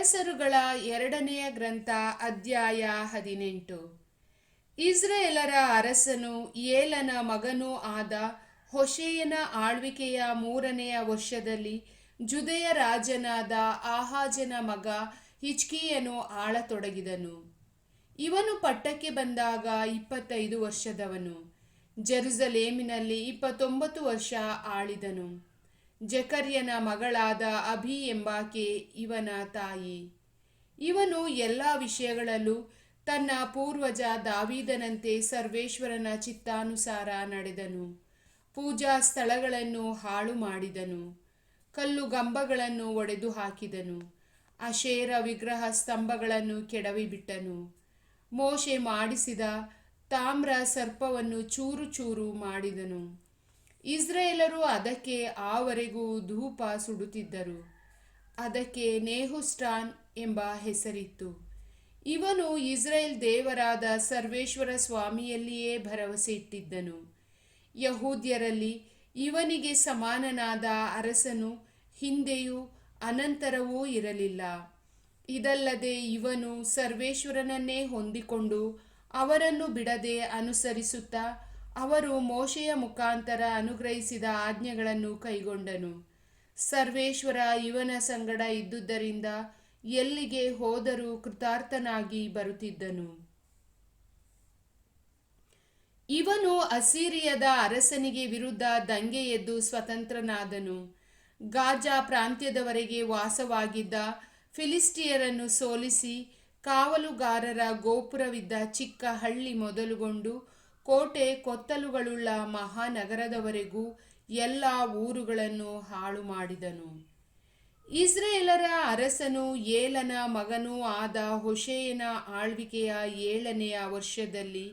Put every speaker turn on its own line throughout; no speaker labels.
ಅರಸರುಗಳ ಎರಡನೆಯ ಗ್ರಂಥ ಅಧ್ಯಾಯ 18. ಇಸ್ರಾಯೇಲರ ಅರಸನು ಏಲನ ಮಗನೂ ಆದ ಹೋಶೇಯನ ಆಳ್ವಿಕೆಯ 3ನೆಯ ವರ್ಷದಲ್ಲಿ ಜುದೆಯ ರಾಜನಾದ ಆಹಾಜನ ಮಗ ಹಿಜ್ಕೀಯನು ಆಳತೊಡಗಿದನು. ಇವನು ಪಟ್ಟಕ್ಕೆ ಬಂದಾಗ 25 ವರ್ಷದವನು. ಜೆರುಸಲೇಮಿನಲ್ಲಿ 29 ವರ್ಷ ಆಳಿದನು. ಜಕರ್ಯನ ಮಗಳಾದ ಅಬಿ ಎಂಬಾಕೆ ಇವನ ತಾಯಿ. ಇವನು ಎಲ್ಲ ವಿಷಯಗಳಲ್ಲೂ ತನ್ನ ಪೂರ್ವಜ ದಾವೀದನಂತೆ ಸರ್ವೇಶ್ವರನ ಚಿತ್ತಾನುಸಾರ ನಡೆದನು. ಪೂಜಾ ಸ್ಥಳಗಳನ್ನು ಹಾಳು ಮಾಡಿದನು. ಕಲ್ಲುಗಂಬಗಳನ್ನು ಒಡೆದು ಹಾಕಿದನು. ಅಶೇರ ವಿಗ್ರಹ ಸ್ತಂಭಗಳನ್ನು ಕೆಡವಿಬಿಟ್ಟನು. ಮೋಶೆ ಮಾಡಿಸಿದ ತಾಮ್ರ ಸರ್ಪವನ್ನು ಚೂರು ಚೂರು ಮಾಡಿದನು. ಇಸ್ರಾಯೇಲರು ಅದಕ್ಕೆ ಆವರೆಗೂ ಧೂಪ ಸುಡುತ್ತಿದ್ದರು. ಅದಕ್ಕೆ ನೆಹುಷ್ಟಾನ್ ಎಂಬ ಹೆಸರಿತ್ತು. ಇವನು ಇಸ್ರಾಯೇಲ್ ದೇವರಾದ ಸರ್ವೇಶ್ವರ ಸ್ವಾಮಿಯಲ್ಲಿಯೇ ಭರವಸೆ ಇಟ್ಟಿದ್ದನು. ಯಹೂದ್ಯರಲ್ಲಿ ಇವನಿಗೆ ಸಮಾನನಾದ ಅರಸನು ಹಿಂದೆಯೂ ಅನಂತರವೂ ಇರಲಿಲ್ಲ. ಇದಲ್ಲದೆ ಇವನು ಸರ್ವೇಶ್ವರನನ್ನೇ ಹೊಂದಿಕೊಂಡು ಅವರನ್ನು ಬಿಡದೆ ಅನುಸರಿಸುತ್ತಾ ಅವರು ಮೋಶೆಯ ಮುಖಾಂತರ ಅನುಗ್ರಹಿಸಿದ ಆಜ್ಞೆಗಳನ್ನು ಕೈಗೊಂಡನು. ಸರ್ವೇಶ್ವರ ಇವನ ಸಂಗಡ ಇದ್ದುದರಿಂದ ಎಲ್ಲಿಗೆ ಹೋದರೂ ಕೃತಾರ್ಥನಾಗಿ ಬರುತ್ತಿದ್ದನು. ಇವನು ಅಸ್ಸೀರಿಯದ ಅರಸನಿಗೆ ವಿರುದ್ಧ ದಂಗೆ ಎದ್ದು ಸ್ವತಂತ್ರನಾದನು. ಗಾಜಾ ಪ್ರಾಂತ್ಯದವರೆಗೆ ವಾಸವಾಗಿದ್ದ ಫಿಲಿಸ್ಟಿಯರನ್ನು ಸೋಲಿಸಿ ಕಾವಲುಗಾರರ ಗೋಪುರವಿದ್ದ ಚಿಕ್ಕ ಹಳ್ಳಿ ಮೊದಲುಗೊಂಡು ಕೋಟೆ ಕೊತ್ತಲುಗಳುಳ್ಳ ಮಹಾನಗರದವರೆಗೂ ಎಲ್ಲ ಊರುಗಳನ್ನು ಹಾಳು ಮಾಡಿದನು. ಇಸ್ರಾಯೇಲರ ಅರಸನು ಏಲನ ಮಗನೂ ಆದ ಹೋಶೇಯನ ಆಳ್ವಿಕೆಯ 7ನೆಯ ವರ್ಷದಲ್ಲಿ,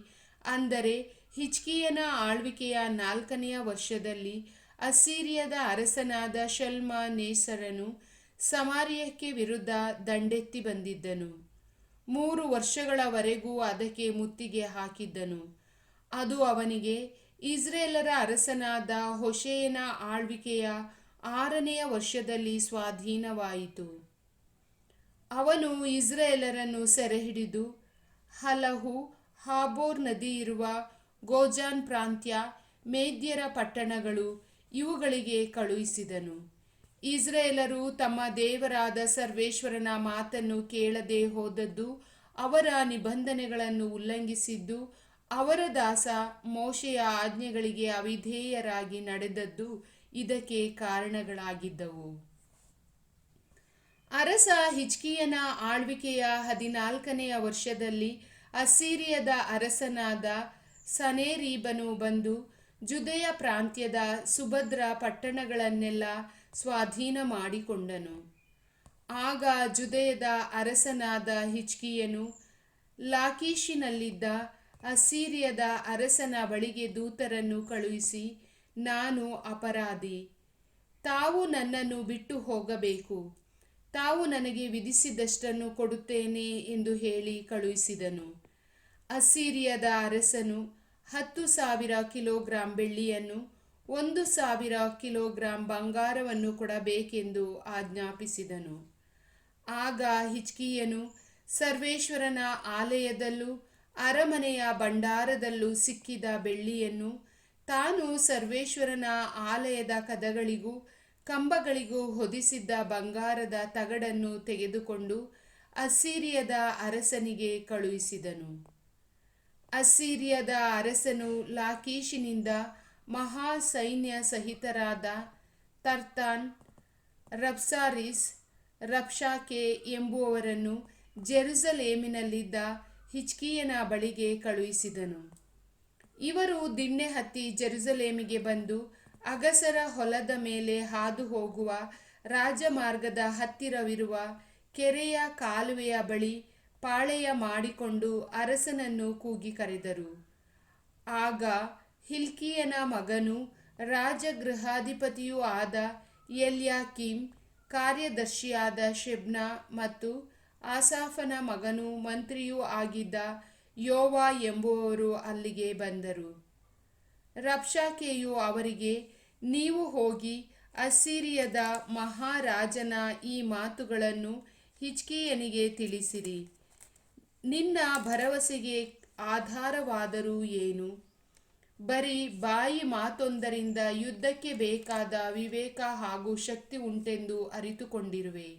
ಅಂದರೆ ಹಿಜ್ಕೀಯನ ಆಳ್ವಿಕೆಯ 4ನೆಯ ವರ್ಷದಲ್ಲಿ, ಅಸ್ಸೀರಿಯದ ಅರಸನಾದ ಶಲ್ಮನೇಸರನು ಸಮಾರ್ಯಕ್ಕೆ ವಿರುದ್ಧ ದಂಡೆತ್ತಿ ಬಂದಿದ್ದನು. 3 ವರ್ಷಗಳವರೆಗೂ ಅದಕ್ಕೆ ಮುತ್ತಿಗೆ ಹಾಕಿದ್ದನು. ಅದು ಅವನಿಗೆ ಇಸ್ರಾಯೇಲರ ಅರಸನಾದ ಹೋಶೇಯನ ಆಳ್ವಿಕೆಯ 6ನೆಯ ವರ್ಷದಲ್ಲಿ ಸ್ವಾಧೀನವಾಯಿತು. ಅವನು ಇಸ್ರಾಯೇಲರನ್ನು ಸೆರೆಹಿಡಿದು ಹಲಹು, ಹಾಬೋರ್ ನದಿ ಇರುವ ಗೋಜಾನ್ ಪ್ರಾಂತ್ಯ, ಮೇದ್ಯರ ಪಟ್ಟಣಗಳು ಇವುಗಳಿಗೆ ಕಳುಹಿಸಿದನು. ಇಸ್ರಾಯೇಲರು ತಮ್ಮ ದೇವರಾದ ಸರ್ವೇಶ್ವರನ ಮಾತನ್ನು ಕೇಳದೆ ಹೋದದ್ದು, ಅವರ ನಿಬಂಧನೆಗಳನ್ನು ಉಲ್ಲಂಘಿಸಿದ್ದು, ಅವರ ದಾಸ ಮೋಶೆಯ ಆಜ್ಞೆಗಳಿಗೆ ಅವಿಧೇಯರಾಗಿ ನಡೆದದ್ದು ಇದಕ್ಕೆ ಕಾರಣಗಳಾಗಿದ್ದವು. ಅರಸ ಹಿಜ್ಕೀಯನ ಆಳ್ವಿಕೆಯ 14ನೆಯ ವರ್ಷದಲ್ಲಿ ಅಸ್ಸೀರಿಯದ ಅರಸನಾದ ಸನೇರೀಬನು ಬಂದು ಜುದೆಯ ಪ್ರಾಂತ್ಯದ ಸುಭದ್ರ ಪಟ್ಟಣಗಳನ್ನೆಲ್ಲ ಸ್ವಾಧೀನ ಮಾಡಿಕೊಂಡನು. ಆಗ ಜುದೆಯದ ಅರಸನಾದ ಹಿಜ್ಕೀಯನು ಲಾಕೀಷಿನಲ್ಲಿದ್ದ ಅಸ್ಸೀರಿಯದ ಅರಸನ ಬಳಿಗೆ ದೂತರನ್ನು ಕಳುಹಿಸಿ, ನಾನು ಅಪರಾಧಿ, ತಾವು ನನ್ನನ್ನು ಬಿಟ್ಟು ಹೋಗಬೇಕು, ತಾವು ನನಗೆ ವಿಧಿಸಿದಷ್ಟನ್ನು ಕೊಡುತ್ತೇನೆ ಎಂದು ಹೇಳಿ ಕಳುಹಿಸಿದನು. ಅಸ್ಸೀರಿಯದ ಅರಸನು 10,000 ಕಿಲೋಗ್ರಾಂ ಬೆಳ್ಳಿಯನ್ನು, 1,000 ಕಿಲೋಗ್ರಾಂ ಬಂಗಾರವನ್ನು ಕೊಡಬೇಕೆಂದು ಆಜ್ಞಾಪಿಸಿದನು. ಆಗ ಹಿಜ್ಕೀಯನು ಸರ್ವೇಶ್ವರನ ಆಲಯದಲ್ಲೂ ಅರಮನೆಯ ಭಂಡಾರದಲ್ಲೂ ಸಿಕ್ಕಿದ ಬೆಳ್ಳಿಯನ್ನು ತಾನು ಸರ್ವೇಶ್ವರನ ಆಲಯದ ಕದಗಳಿಗೂ ಕಂಬಗಳಿಗೂ ಹೊದಿಸಿದ್ದ ಬಂಗಾರದ ತಗಡನ್ನು ತೆಗೆದುಕೊಂಡು ಅಸ್ಸೀರಿಯದ ಅರಸನಿಗೆ ಕಳುಹಿಸಿದನು. ಅಸ್ಸೀರಿಯದ ಅರಸನು ಲಾಕೀಷಿನಿಂದ ಮಹಾ ಸೈನ್ಯ ಸಹಿತರಾದ ತರ್ತಾನ್, ರಬ್ಸಾರೀಸ್, ರಬ್ಷಾಕೆ ಎಂಬುವವರನ್ನು ಜೆರುಸಲೇಮಿನಲ್ಲಿದ್ದ ಹಿಜ್ಕೀಯನ ಬಳಿಗೆ ಕಳುಹಿಸಿದನು. ಇವರು ದಿಣ್ಣೆ ಹತ್ತಿ ಜೆರುಸಲೇಮಿಗೆ ಬಂದು ಅಗಸರ ಹೊಲದ ಮೇಲೆ ಹಾದು ಹೋಗುವ ರಾಜಮಾರ್ಗದ ಹತ್ತಿರವಿರುವ ಕೆರೆಯ ಕಾಲುವೆಯ ಬಳಿ ಪಾಳೆಯ ಮಾಡಿಕೊಂಡು ಅರಸನನ್ನು ಕೂಗಿ ಕರೆದರು. ಆಗ ಹಿಲ್ಕೀಯನ ಮಗನೂ ರಾಜಗೃಹಾಧಿಪತಿಯೂ ಆದ ಎಲ್ಯಾಕೀಮ್, ಕಾರ್ಯದರ್ಶಿಯಾದ ಶೆಬ್ನ ಮತ್ತು ಆಸಾಫನ ಮಗನೂ ಮಂತ್ರಿಯೂ ಆಗಿದ್ದ ಯೋವ ಎಂಬುವವರು ಅಲ್ಲಿಗೆ ಬಂದರು. ರಬ್ಷಾಕೆಯು ಅವರಿಗೆ, ನೀವು ಹೋಗಿ ಅಸ್ಸೀರಿಯದ ಮಹಾರಾಜನ ಈ ಮಾತುಗಳನ್ನು ಹಿಜ್ಕೀಯನಿಗೆ ತಿಳಿಸಿರಿ. ನಿನ್ನ ಭರವಸೆಗೆ ಆಧಾರವಾದರೂ ಏನು? ಬರೀ ಬಾಯಿ ಮಾತೊಂದರಿಂದ ಯುದ್ಧಕ್ಕೆ ಬೇಕಾದ ವಿವೇಕ ಹಾಗೂ ಶಕ್ತಿ ಉಂಟೆಂದು ಅರಿತುಕೊಂಡಿರುವೆ.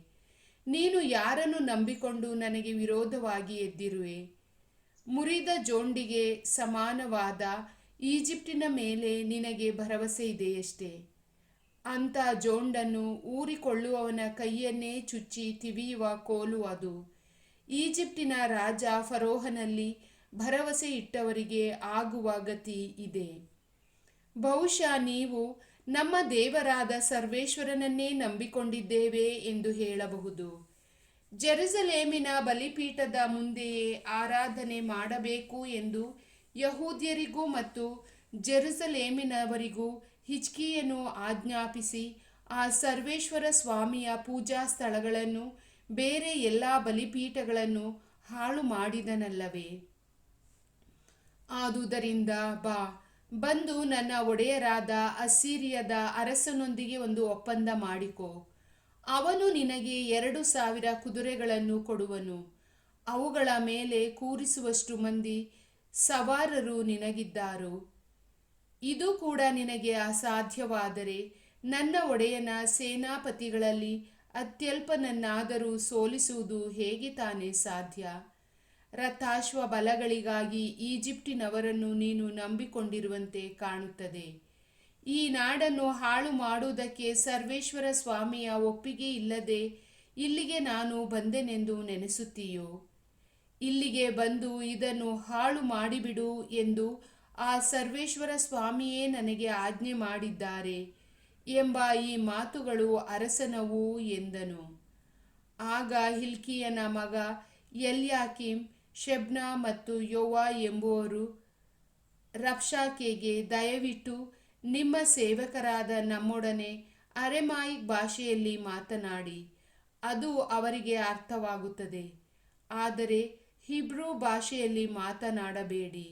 ನೀನು ಯಾರನ್ನು ನಂಬಿಕೊಂಡು ನನಗೆ ವಿರೋಧವಾಗಿ ಎದ್ದಿರುವೆ? ಮುರಿದ ಜೊಂಡಿಗೆ ಸಮಾನವಾದ ಈಜಿಪ್ಟಿನ ಮೇಲೆ ನಿನಗೆ ಭರವಸೆ ಇದೆಯಷ್ಟೇ. ಅಂಥ ಜೊಂಡನ್ನು ಊರಿಕೊಳ್ಳುವವನ ಕೈಯನ್ನೇ ಚುಚ್ಚಿ ತಿವಿಯುವ ಕೋಲು ಅದು. ಈಜಿಪ್ಟಿನ ರಾಜ ಫರೋಹನಲ್ಲಿ ಭರವಸೆ ಇಟ್ಟವರಿಗೆ ಆಗುವ ಗತಿ ಇದೆ. ಬಹುಶಃ ನೀವು ನಮ್ಮ ದೇವರಾದ ಸರ್ವೇಶ್ವರನನ್ನೇ ನಂಬಿಕೊಂಡಿದ್ದೇವೆ ಎಂದು ಹೇಳಬಹುದು. ಜೆರುಸಲೇಮಿನ ಬಲಿಪೀಠದ ಮುಂದೆಯೇ ಆರಾಧನೆ ಮಾಡಬೇಕು ಎಂದು ಯಹೂದ್ಯರಿಗೂ ಮತ್ತು ಜೆರುಸಲೇಮಿನವರಿಗೂ ಹಿಜ್ಕೀಯನು ಆಜ್ಞಾಪಿಸಿ, ಆ ಸರ್ವೇಶ್ವರ ಸ್ವಾಮಿಯ ಪೂಜಾ ಸ್ಥಳಗಳನ್ನು, ಬೇರೆ ಎಲ್ಲ ಬಲಿಪೀಠಗಳನ್ನು ಹಾಳು ಮಾಡಿದನಲ್ಲವೇ? ಆದುದರಿಂದ ಬಾ, ಬಂದು ನನ್ನ ಒಡೆಯರಾದ ಅಸ್ಸೀರಿಯದ ಅರಸನೊಂದಿಗೆ ಒಂದು ಒಪ್ಪಂದ ಮಾಡಿಕೋ. ಅವನು ನಿನಗೆ 2,000 ಕುದುರೆಗಳನ್ನು ಕೊಡುವನು. ಅವುಗಳ ಮೇಲೆ ಕೂರಿಸುವಷ್ಟು ಮಂದಿ ಸವಾರರು ನಿನಗಿದ್ದಾರು. ಇದು ಕೂಡ ನಿನಗೆ ಅಸಾಧ್ಯವಾದರೆ ನನ್ನ ಒಡೆಯನ ಸೇನಾಪತಿಗಳಲ್ಲಿ ಅತ್ಯಲ್ಪನನ್ನಾದರೂ ಸೋಲಿಸುವುದು ಹೇಗೆ ತಾನೇ ಸಾಧ್ಯ? ರಥಾಶ್ವ ಬಲಗಳಿಗಾಗಿ ಈಜಿಪ್ಟಿನವರನ್ನು ನೀನು ನಂಬಿಕೊಂಡಿರುವಂತೆ ಕಾಣುತ್ತದೆ. ಈ ನಾಡನ್ನು ಹಾಳು ಮಾಡುವುದಕ್ಕೆ ಸರ್ವೇಶ್ವರ ಸ್ವಾಮಿಯ ಒಪ್ಪಿಗೆ ಇಲ್ಲದೆ ಇಲ್ಲಿಗೆ ನಾನು ಬಂದೆನೆಂದು ನೆನೆಸುತ್ತೀಯೋ? ಇಲ್ಲಿಗೆ ಬಂದು ಇದನ್ನು ಹಾಳು ಮಾಡಿಬಿಡು ಎಂದು ಆ ಸರ್ವೇಶ್ವರ ಸ್ವಾಮಿಯೇ ನನಗೆ ಆಜ್ಞೆ ಮಾಡಿದ್ದಾರೆ ಎಂಬ ಈ ಮಾತುಗಳು ಅರಸನವು ಎಂದನು. ಆಗ ಹಿಲ್ಕೀಯನ ಮಗ ಎಲ್ಯಾಕೀಮ್, ಶೆಬ್ನ ಮತ್ತು ಯೋವ ಎಂಬುವರು ರಬ್ಷಾಕೆಗೆ, ದಯವಿಟ್ಟು ನಿಮ್ಮ ಸೇವಕರಾದ ನಮ್ಮೊಡನೆ ಅರೆಮಾಯಿಕ್ ಭಾಷೆಯಲ್ಲಿ ಮಾತನಾಡಿ, ಅದು ಅವರಿಗೆ ಅರ್ಥವಾಗುತ್ತದೆ. ಆದರೆ ಹಿಬ್ರೂ ಭಾಷೆಯಲ್ಲಿ ಮಾತನಾಡಬೇಡಿ,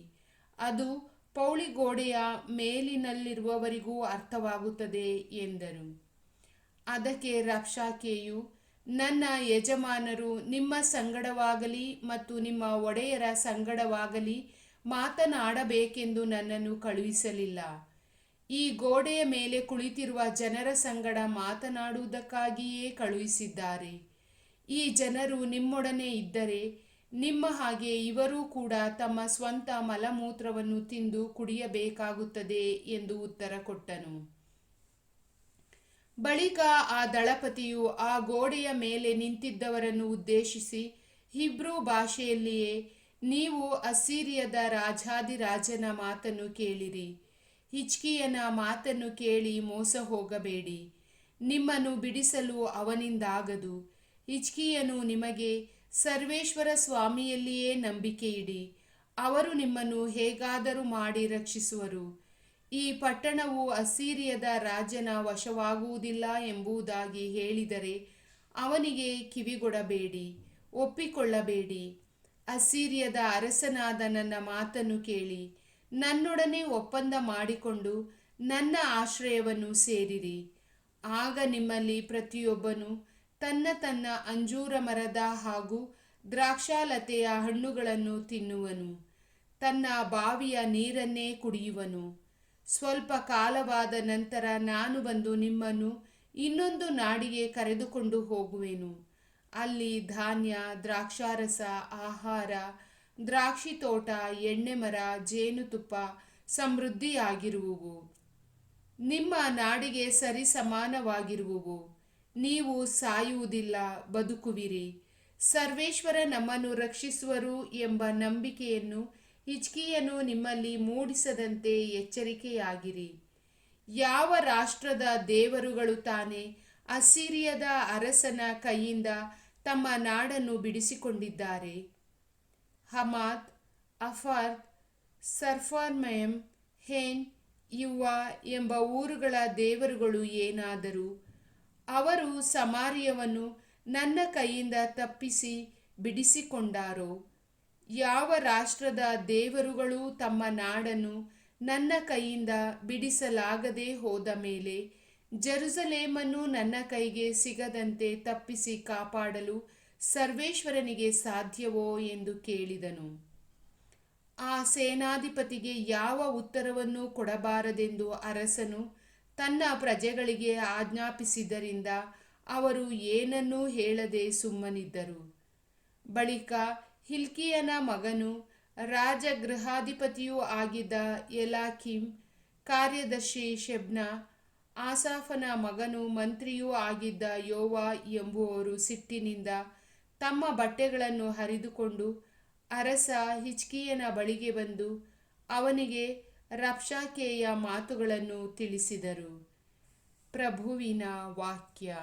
ಅದು ಪೌಳಿಗೋಡೆಯ ಮೇಲಿನಲ್ಲಿರುವವರಿಗೂ ಅರ್ಥವಾಗುತ್ತದೆ ಎಂದನು. ಅದಕ್ಕೆ ರಬ್ಷಾಕೆಯು, ನನ್ನ ಯಜಮಾನರು ನಿಮ್ಮ ಸಂಗಡವಾಗಲಿ ಮತ್ತು ನಿಮ್ಮ ಒಡೆಯರ ಸಂಗಡವಾಗಲಿ ಮಾತನಾಡಬೇಕೆಂದು ನನ್ನನ್ನು ಕಳುಹಿಸಲಿಲ್ಲ. ಈ ಗೋಡೆಯ ಮೇಲೆ ಕುಳಿತಿರುವ ಜನರ ಸಂಗಡ ಮಾತನಾಡುವುದಕ್ಕಾಗಿಯೇ ಕಳುಹಿಸಿದ್ದಾರೆ. ಈ ಜನರು ನಿಮ್ಮೊಡನೆ ಇದ್ದರೆ ನಿಮ್ಮ ಹಾಗೆ ಇವರೂ ಕೂಡ ತಮ್ಮ ಸ್ವಂತ ಮಲಮೂತ್ರವನ್ನು ತಿಂದು ಕುಡಿಯಬೇಕಾಗುತ್ತದೆ ಎಂದು ಉತ್ತರ ಕೊಟ್ಟನು. ಬಳಿಕ ಆ ದಳಪತಿಯು ಆ ಗೋಡೆಯ ಮೇಲೆ ನಿಂತಿದ್ದವರನ್ನು ಉದ್ದೇಶಿಸಿ ಹಿಬ್ರೂ ಭಾಷೆಯಲ್ಲಿಯೇ, ನೀವು ಅಸ್ಸೀರಿಯದ ರಾಜಾಧಿರಾಜನ ಮಾತನ್ನು ಕೇಳಿರಿ. ಹಿಜ್ಕೀಯನ ಮಾತನ್ನು ಕೇಳಿ ಮೋಸ ಹೋಗಬೇಡಿ. ನಿಮ್ಮನ್ನು ಬಿಡಿಸಲು ಅವನಿಂದಾಗದು. ಹಿಜ್ಕೀಯನು ನಿಮಗೆ, ಸರ್ವೇಶ್ವರ ಸ್ವಾಮಿಯಲ್ಲಿಯೇ ನಂಬಿಕೆಯಿಡಿ, ಅವರು ನಿಮ್ಮನ್ನು ಹೇಗಾದರೂ ಮಾಡಿ ರಕ್ಷಿಸುವರು. ಈ ಪಟ್ಟಣವು ಅಸ್ಸೀರಿಯದ ರಾಜನ ವಶವಾಗುವುದಿಲ್ಲ ಎಂಬುದಾಗಿ ಹೇಳಿದರೆ ಅವನಿಗೆ ಕಿವಿಗೊಡಬೇಡಿ, ಒಪ್ಪಿಕೊಳ್ಳಬೇಡಿ. ಅಸ್ಸೀರಿಯದ ಅರಸನಾದ ನನ್ನ ಮಾತನ್ನು ಕೇಳಿ ನನ್ನೊಡನೆ ಒಪ್ಪಂದ ಮಾಡಿಕೊಂಡು ನನ್ನ ಆಶ್ರಯವನ್ನು ಸೇರಿರಿ. ಆಗ ನಿಮ್ಮಲ್ಲಿ ಪ್ರತಿಯೊಬ್ಬನು ತನ್ನ ತನ್ನ ಅಂಜೂರ ಮರದ ಹಾಗೂ ದ್ರಾಕ್ಷಾಲತೆಯ ಹಣ್ಣುಗಳನ್ನು ತಿನ್ನುವನು, ತನ್ನ ಬಾವಿಯ ನೀರನ್ನೇ ಕುಡಿಯುವನು. ಸ್ವಲ್ಪ ಕಾಲವಾದ ನಂತರ ನಾನು ಬಂದು ನಿಮ್ಮನ್ನು ಇನ್ನೊಂದು ನಾಡಿಗೆ ಕರೆದುಕೊಂಡು ಹೋಗುವೆನು. ಅಲ್ಲಿ ಧಾನ್ಯ, ದ್ರಾಕ್ಷಾರಸ, ಆಹಾರ, ದ್ರಾಕ್ಷಿ ತೋಟ, ಎಣ್ಣೆ ಮರ, ಜೇನುತುಪ್ಪ ಸಮೃದ್ಧಿಯಾಗಿರುವುವು. ನಿಮ್ಮ ನಾಡಿಗೆ ಸರಿ ಸಮಾನವಾಗಿರುವುವು. ನೀವು ಸಾಯುವುದಿಲ್ಲ, ಬದುಕುವಿರಿ. ಸರ್ವೇಶ್ವರ ನಮ್ಮನ್ನು ರಕ್ಷಿಸುವರು ಎಂಬ ನಂಬಿಕೆಯನ್ನು ಹಿಜ್ಕೀಯನು ನಿಮ್ಮಲ್ಲಿ ಮೂಡಿಸದಂತೆ ಎಚ್ಚರಿಕೆಯಾಗಿರಿ. ಯಾವ ರಾಷ್ಟ್ರದ ದೇವರುಗಳು ತಾನೇ ಅಸ್ಸೀರಿಯದ ಅರಸನ ಕೈಯಿಂದ ತಮ್ಮ ನಾಡನ್ನು ಬಿಡಿಸಿಕೊಂಡಿದ್ದಾರೆ? ಹಮಾತ್, ಅಫಾದ್, ಸಫರ್ವೈಮ್, ಹೇನ್, ಯುವಾ ಎಂಬ ಊರುಗಳ ದೇವರುಗಳು ಏನಾದರೂ? ಅವರು ಸಮಾರ್ಯವನ್ನು ನನ್ನ ಕೈಯಿಂದ ತಪ್ಪಿಸಿ ಬಿಡಿಸಿಕೊಂಡಾರೋ? ಯಾವ ರಾಷ್ಟ್ರದ ದೇವರುಗಳು ತಮ್ಮ ನಾಡನ್ನು ನನ್ನ ಕೈಯಿಂದ ಬಿಡಿಸಲಾಗದೆ ಹೋದ ಮೇಲೆ ಜೆರುಸಲೇಮನ್ನು ನನ್ನ ಕೈಗೆ ಸಿಗದಂತೆ ತಪ್ಪಿಸಿ ಕಾಪಾಡಲು ಸರ್ವೇಶ್ವರನಿಗೆ ಸಾಧ್ಯವೋ ಎಂದು ಕೇಳಿದನು. ಆ ಸೇನಾಧಿಪತಿಗೆ ಯಾವ ಉತ್ತರವನ್ನೂ ಕೊಡಬಾರದೆಂದು ಅರಸನು ತನ್ನ ಪ್ರಜೆಗಳಿಗೆ ಆಜ್ಞಾಪಿಸಿದ್ದರಿಂದ ಅವರು ಏನನ್ನೂ ಹೇಳದೆ ಸುಮ್ಮನಿದ್ದರು. ಬಳಿಕ ಹಿಲ್ಕೀಯನ ಮಗನೂ ರಾಜಗೃಹಾಧಿಪತಿಯೂ ಆಗಿದ್ದ ಎಲಾಕೀಮ್, ಕಾರ್ಯದರ್ಶಿ ಶೆಬ್ನ, ಆಸಾಫನ ಮಗನೂ ಮಂತ್ರಿಯೂ ಆಗಿದ್ದ ಯೋವ ಎಂಬುವವರು ಸಿಟ್ಟಿನಿಂದ ತಮ್ಮ ಬಟ್ಟೆಗಳನ್ನು ಹರಿದುಕೊಂಡು ಅರಸ ಹಿಜ್ಕೀಯನ ಬಳಿಗೆ ಬಂದು ಅವನಿಗೆ ರಬ್ಷಾಕೆಯ ಮಾತುಗಳನ್ನು ತಿಳಿಸಿದರು. ಪ್ರಭುವಿನ ವಾಕ್ಯ.